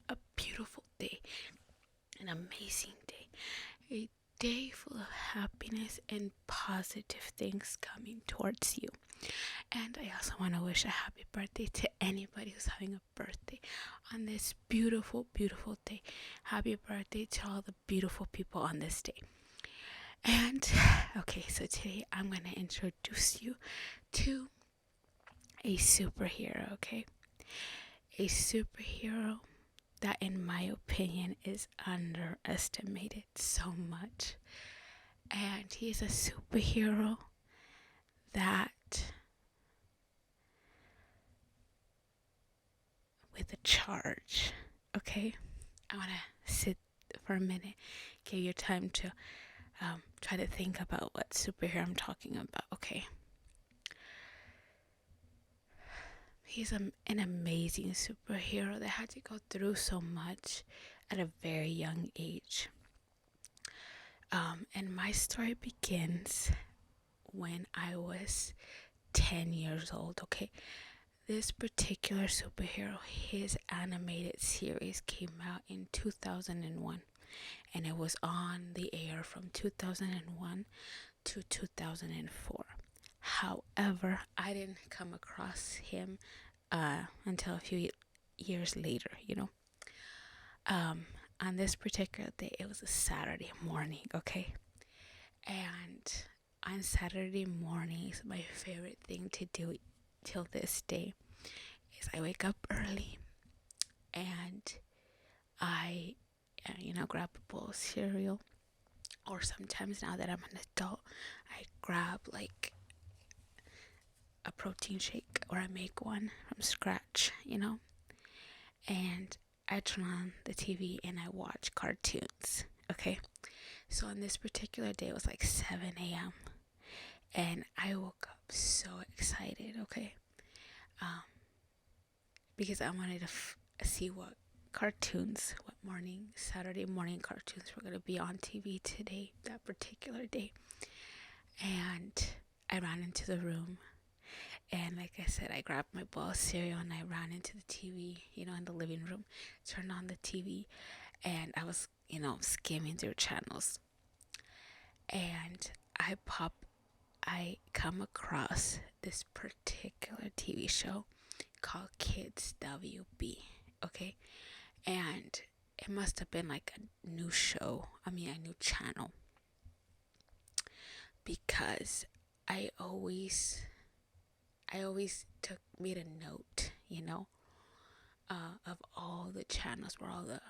a beautiful day, an amazing day, a day full of happiness and positive things coming towards you. And I also want to wish a happy birthday to anybody who's having a birthday on this beautiful, beautiful day. Happy birthday to all the beautiful people on this day. And okay, so today I'm going to introduce you to a superhero, okay? A superhero that, in my opinion, is underestimated so much. And he's a superhero that, with a charge, okay? I want to sit for a minute, give you time to try to think about what superhero I'm talking about, okay? He's an amazing superhero that had to go through so much at a very young age. And my story begins when I was 10 years old, okay? This particular superhero, his animated series came out in 2001, and it was on the air from 2001 to 2004. However, I didn't come across him until a few years later, On this particular day, it was a Saturday morning, okay? And on Saturday mornings, my favorite thing to do till this day is I wake up early and I, grab a bowl of cereal. Or sometimes, now that I'm an adult, I grab like a protein shake, or I make one from scratch, and I turn on the TV and I watch cartoons, okay? So on this particular day, it was like 7 a.m. and I woke up so excited, okay? Because I wanted to see what Saturday morning cartoons were going to be on TV today, that particular day. And I ran into the room. And like I said, I grabbed my bowl of cereal and I ran into the TV, in the living room, turned on the TV, and I was, skimming through channels. And I come across this particular TV show called Kids WB, okay? And it must have been like a new channel, because I always made a note, of all the channels where all the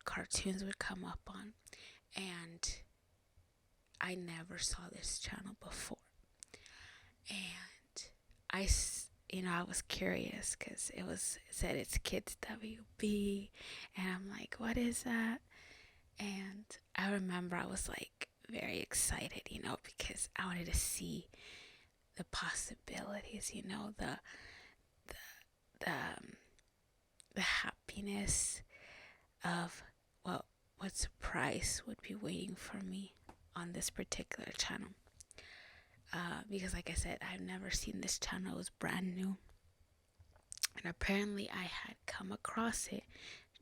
cartoons would come up on, and I never saw this channel before, and I was curious because it said it's Kids WB, and I'm like, what is that? And I remember I was like very excited, because I wanted to see the possibilities, the happiness of what surprise would be waiting for me on this particular channel. Because like I said, I've never seen this channel. It was brand new, and apparently I had come across it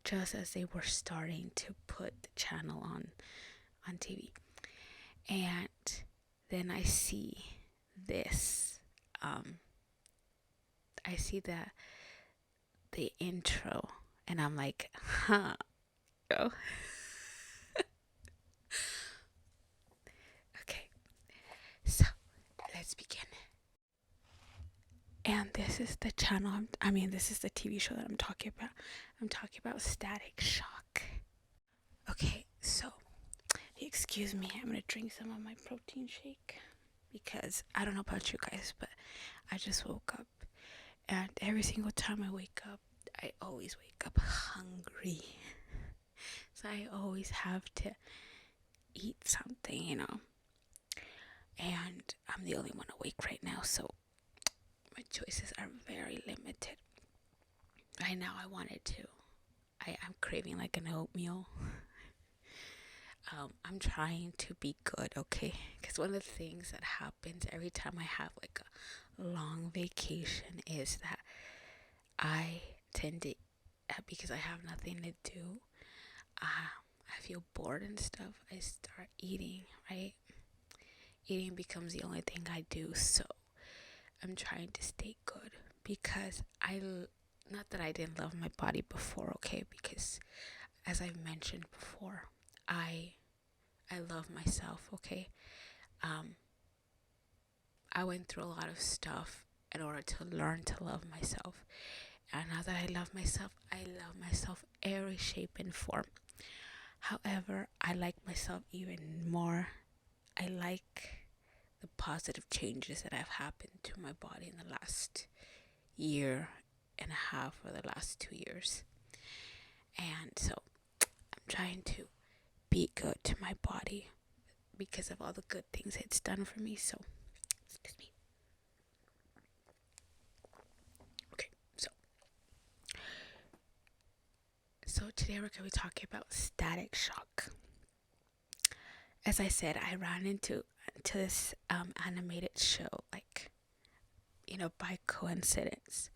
just as they were starting to put the channel on TV. And then I see this. I see the intro, and I'm like, huh, bro. Okay, so let's begin. And this is the channel. This is the TV show that I'm talking about. I'm talking about Static Shock. Okay, so excuse me, I'm gonna drink some of my protein shake, because I don't know about you guys, but I just woke up, and every single time I wake up, I always wake up hungry. So I always have to eat something, and I'm the only one awake right now, so my choices are very limited. Right now I'm craving like an oatmeal. I'm trying to be good, okay? Because one of the things that happens every time I have like a long vacation is that I tend to because I have nothing to do, I feel bored and stuff, I start eating, right? Eating becomes the only thing I do. So I'm trying to stay good because not that I didn't love my body before, okay? Because as I've mentioned before, I love myself, okay? I went through a lot of stuff in order to learn to love myself. And now that I love myself every shape and form. However, I like myself even more. I like the positive changes that have happened to my body in the last year and a half or the last 2 years. And so I'm trying to be good to my body because of all the good things it's done for me. So, excuse me. Okay, so today we're going to be talking about static shock. As I said, I ran into this animated show, like, by coincidence.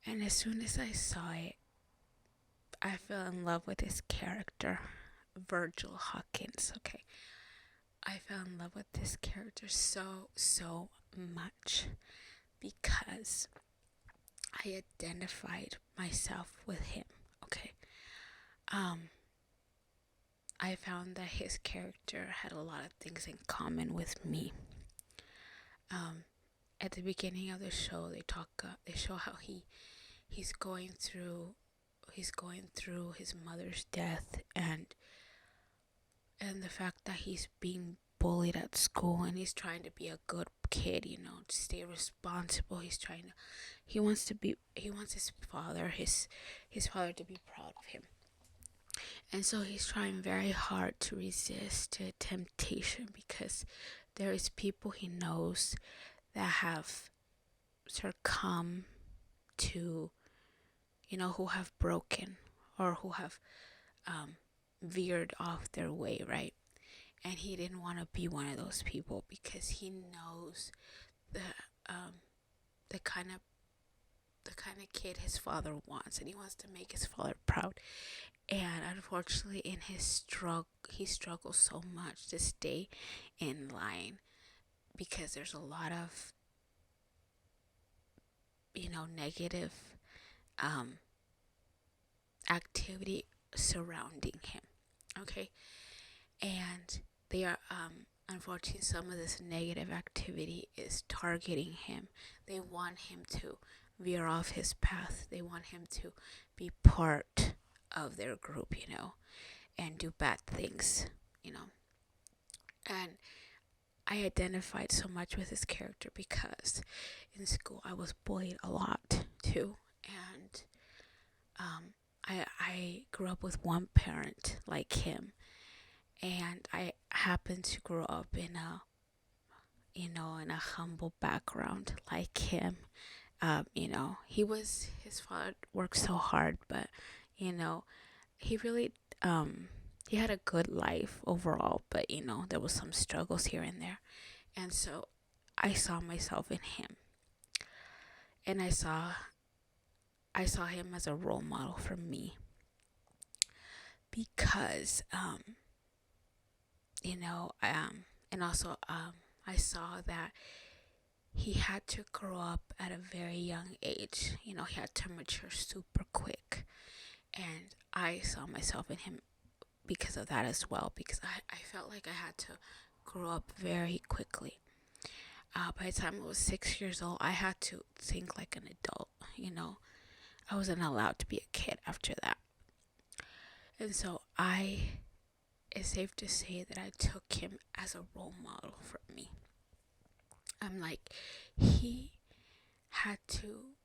And as soon as I saw it, I fell in love with this character, Virgil Hawkins, okay? I fell in love with this character so much because I identified myself with him, okay? I found that his character had a lot of things in common with me. At the beginning of the show, they show how he's going through his mother's death and the fact that he's being bullied at school and he's trying to be a good kid, to stay responsible. He wants his father to be proud of him. And so he's trying very hard to resist the temptation because there is people he knows that have succumbed to, who have broken or who have veered off their way, right? And he didn't want to be one of those people because he knows the kind of kid his father wants, and he wants to make his father proud. And unfortunately, in his struggle, he struggles so much to stay in line because there's a lot of negative activity surrounding him, okay? And they are unfortunately, some of this negative activity is targeting him. They want him to veer off his path. They want him to be part of their group, and do bad things, And I identified so much with this character because in school I was bullied a lot too, and I grew up with one parent like him, and I happened to grow up in a humble background like him. His father worked so hard, but he really he had a good life overall, but there was some struggles here and there. And so I saw myself in him, and I saw him as a role model for me because and also I saw that he had to grow up at a very young age. He had to mature super quick, and I saw myself in him because of that as well, because I felt like I had to grow up very quickly. By the time I was 6 years old, I had to think like an adult. I wasn't allowed to be a kid after that. And so it's safe to say that I took him as a role model for me. I'm like, he had to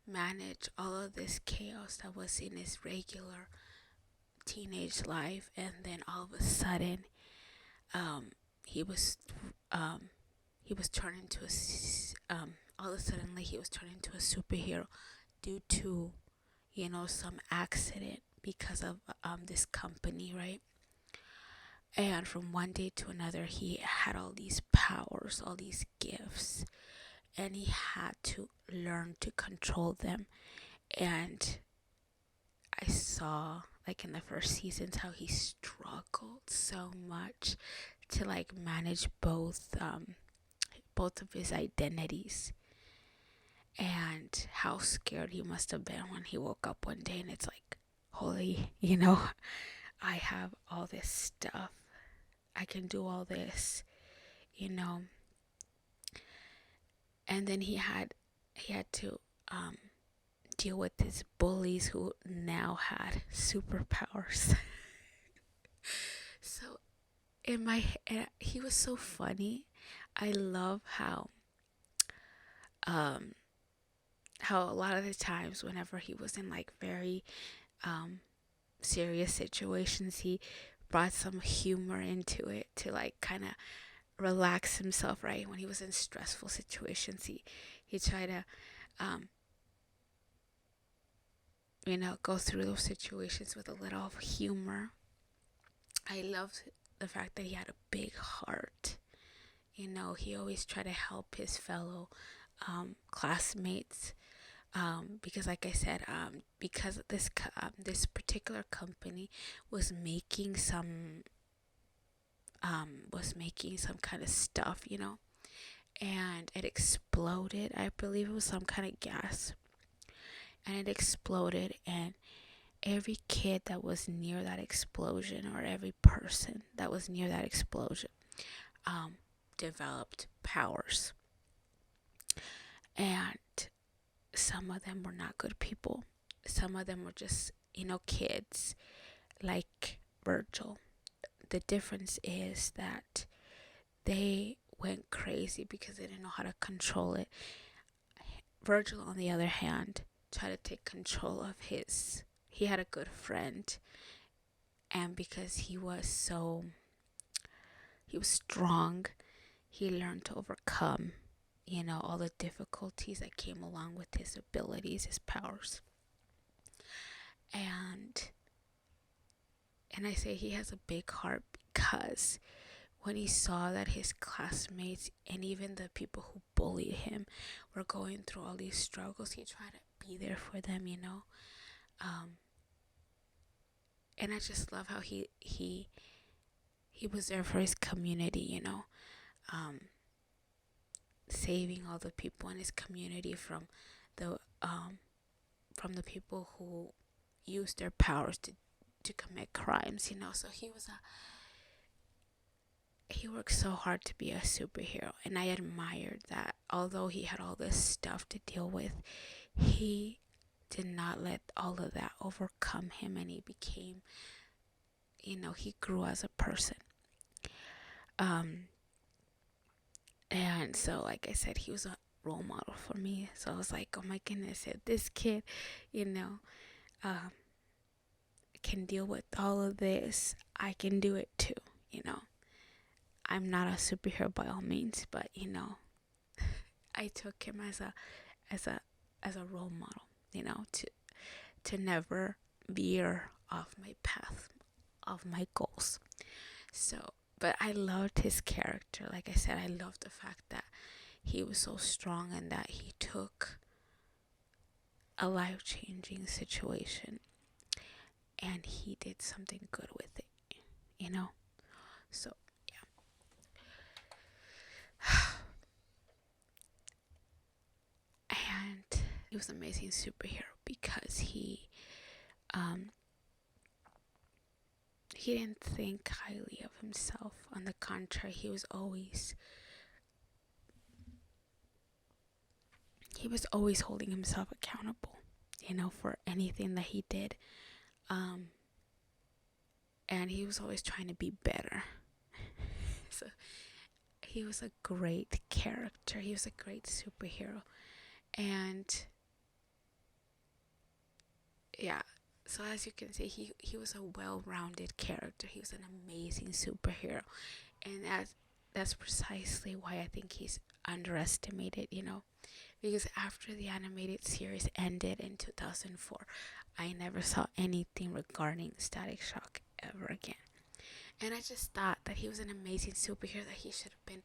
manage all of this chaos that was in his regular teenage life, and then all of a sudden he was turned into a superhero due to some accident because of this company, right? And from one day to another, he had all these powers, all these gifts, and he had to learn to control them. And I saw, like, in the first seasons, how he struggled so much to like manage both of his identities, and how scared he must have been when he woke up one day and it's like, holy, I have all this stuff, I can do all this, you know. And then he had to deal with his bullies who now had superpowers. So he was so funny. I love um how a lot of the times whenever he was in like very serious situations, he brought some humor into it to like kind of relax himself. Right, when he was in stressful situations, he tried to go through those situations with a little humor. I loved the fact that he had a big heart. He always tried to help his fellow classmates, because, like I said, because this particular company was making some kind of stuff, and it exploded. I believe it was some kind of gas, and it exploded, and every kid that was near that explosion, or every person that was near that explosion, developed powers. And some of them were not good people. Some of them were just, kids, like Virgil. The difference is that they went crazy because they didn't know how to control it. Virgil, on the other hand, tried to take control of he had a good friend, and because he was strong, he learned to overcome all the difficulties that came along with his abilities, his powers. And I say he has a big heart because when he saw that his classmates and even the people who bullied him were going through all these struggles, he tried to be there for them, and I just love how he was there for his community, saving all the people in his community from the people who used their powers to commit crimes, So he worked so hard to be a superhero, and I admired that. Although he had all this stuff to deal with, he did not let all of that overcome him, and he became, he grew as a person. And so, like I said, he was a role model for me. So I was like, oh my goodness, if this kid, can deal with all of this, I can do it too. I'm not a superhero by all means, but I took him as a role model, to never veer off my path of my goals. So, but I loved his character. Like I said, I loved the fact that he was so strong and that he took a life-changing situation and he did something good with it, So, yeah. And he was an amazing superhero because he didn't think highly of himself. On the contrary, he was always holding himself accountable, for anything that he did. And he was always trying to be better. So he was a great character. He was a great superhero. And yeah, so as you can see, he was a well-rounded character. He was an amazing superhero. And that's precisely why I think he's underestimated, because after the animated series ended in 2004, I never saw anything regarding Static Shock ever again. And I just thought that he was an amazing superhero, that he should have been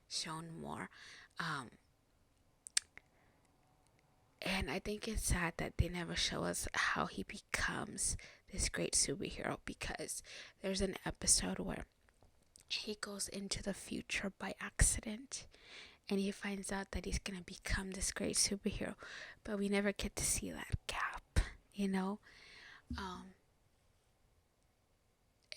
shown more. And I think it's sad that they never show us how he becomes this great superhero, because there's an episode where he goes into the future by accident and he finds out that he's going to become this great superhero, but we never get to see that gap, you know?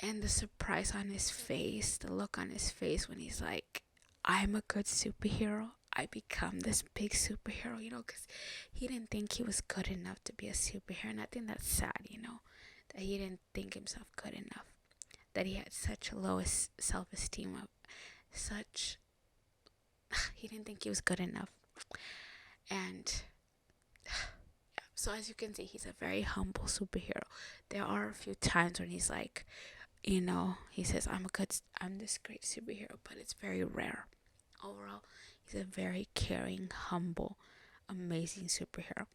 And the surprise on his face, the look on his face when he's like, I'm a good superhero. I become this big superhero, because he didn't think he was good enough to be a superhero. And I think that's sad, that he didn't think himself good enough. That he had such a low self-esteem he didn't think he was good enough. And so as you can see, he's a very humble superhero. There are a few times when he's like, he says, I'm this great superhero, but it's very rare. Overall, he's a very caring, humble, amazing superhero.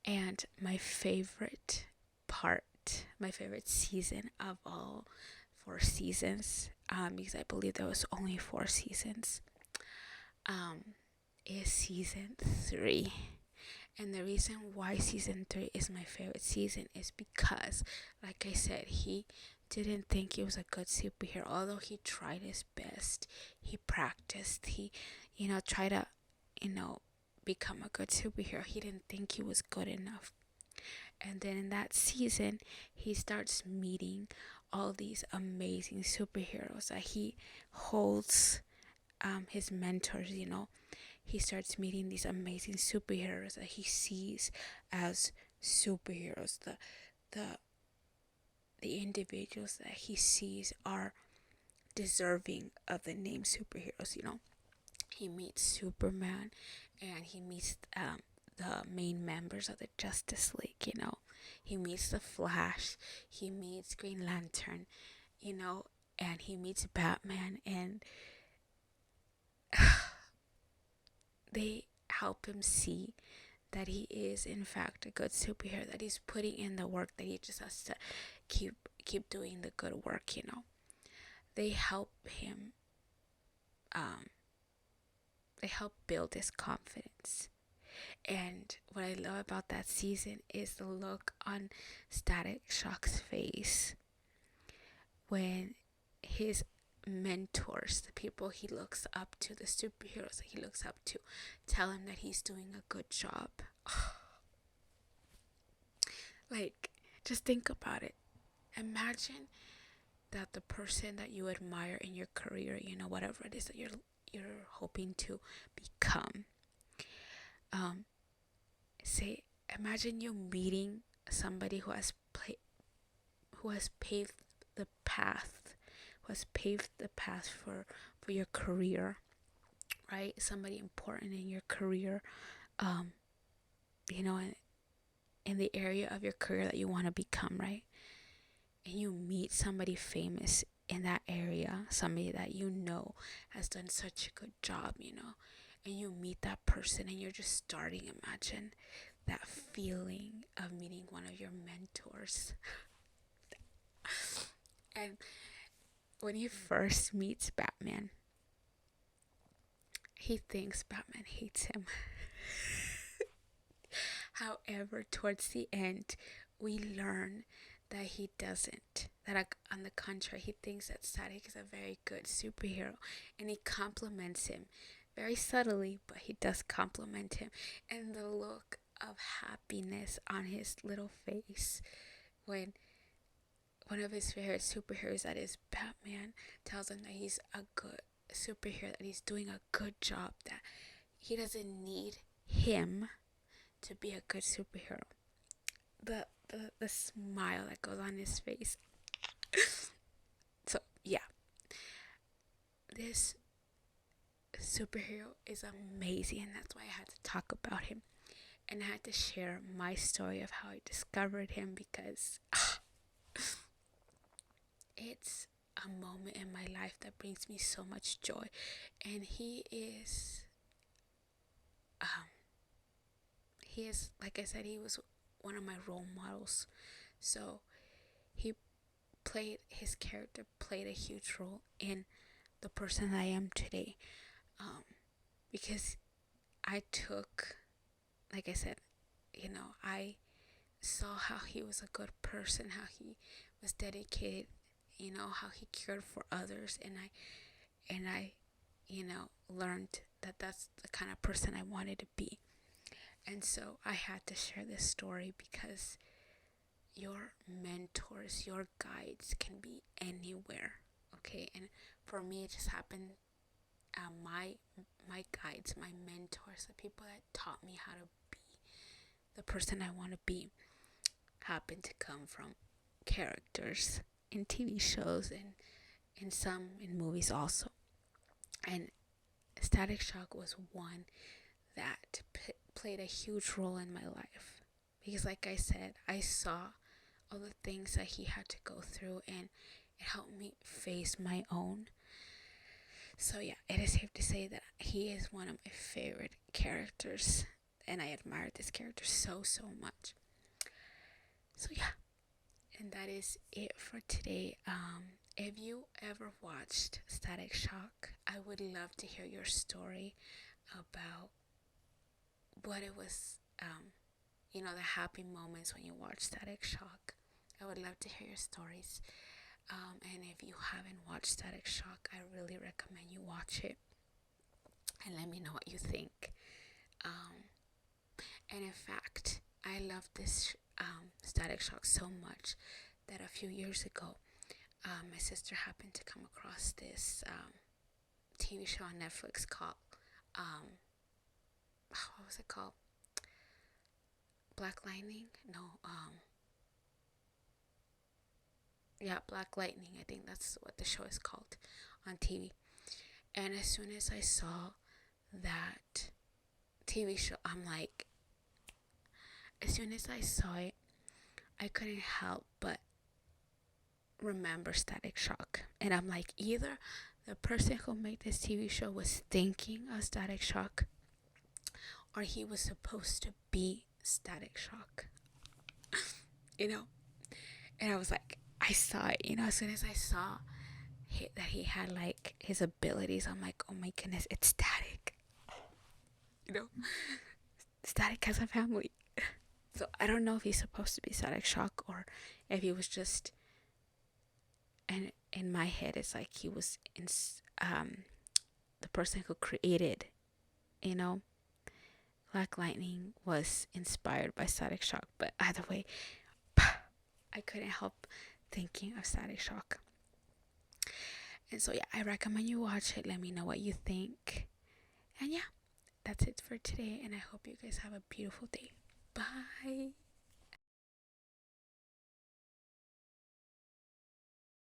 And my favorite season of all 4 seasons, because I believe there was only 4 seasons, is season 3. And the reason why season 3 is my favorite season is because, like I said, he didn't think he was a good superhero. Although he tried his best, he practiced, he, tried to, become a good superhero. He didn't think he was good enough. And then in that season, he starts meeting all these amazing superheroes that he holds, his mentors, He starts meeting these amazing superheroes that he sees as superheroes. The individuals that he sees are deserving of the name superheroes, He meets Superman, and he meets the main members of the Justice League, He meets the Flash, he meets Green Lantern, and he meets Batman, and they help him see that he is in fact a good superhero, that he's putting in the work, that he just has to keep doing the good work, They help him they help build his confidence. And what I love about that season is the look on Static Shock's face when his mentors, the people he looks up to, the superheroes that he looks up to, tell him that he's doing a good job. Like, just think about it. Imagine that the person that you admire in your career, whatever it is that you're hoping to become, imagine you meeting somebody who has paved the path for your career, right? Somebody important in your career, in the area of your career that you want to become, right? And you meet somebody famous in that area, somebody that has done such a good job, and you meet that person and you're just starting. Imagine that feeling of meeting one of your mentors. And when he first meets Batman, he thinks Batman hates him. However, towards the end, we learn that he doesn't. That on the contrary, he thinks that Static is a very good superhero, and he compliments him very subtly, but he does compliment him. And the look of happiness on his little face when one of his favorite superheroes, that is Batman, tells him that he's a good superhero, that he's doing a good job, that he doesn't need him to be a good superhero. The smile that goes on his face. So yeah, this superhero is amazing, and that's why I had to talk about him, and I had to share my story of how I discovered him, because it's a moment in my life that brings me so much joy. And he is, like I said, he was one of my role models. So his character played a huge role in the person I am today, because I took like I said, I saw how he was a good person, how he was dedicated, how he cared for others, and I learned that that's the kind of person I wanted to be. And so I had to share this story because your mentors, your guides can be anywhere. Okay, and for me, it just happened. My guides, my mentors, the people that taught me how to be the person I want to be, happen to come from characters in TV shows and some in movies also. And Static Shock was one that played a huge role in my life because, like I said, I saw all the things that he had to go through, and it helped me face my own. So yeah, it is safe to say that he is one of my favorite characters, and I admire this character so much. So yeah, and that is it for today. If you ever watched Static Shock, I would love to hear your story about what it was, the happy moments when you watched Static Shock. I would love to hear your stories. And if you haven't watched Static Shock, I really recommend you watch it and let me know what you think. And in fact, I love this Static Shock so much that a few years ago, my sister happened to come across this TV show on Netflix called, what was it called? Black Lightning? No, yeah, Black Lightning. I think that's what the show is called on TV. And as soon as I saw that TV show, as soon as I saw it, I couldn't help but remember Static Shock. And I'm like, either the person who made this TV show was thinking of Static Shock, or he was supposed to be Static Shock. And I was like, I saw it, as soon as I saw that he had like his abilities, I'm like, oh my goodness, it's Static. Static has a family. So I don't know if he's supposed to be Static Shock or if he was just, and in my head it's like he was the person who created, Black Lightning was inspired by Static Shock. But either way, I couldn't help thinking of Static Shock. And so yeah, I recommend you watch it. Let me know what you think. And yeah, that's it for today, and I hope you guys have a beautiful day. Bye.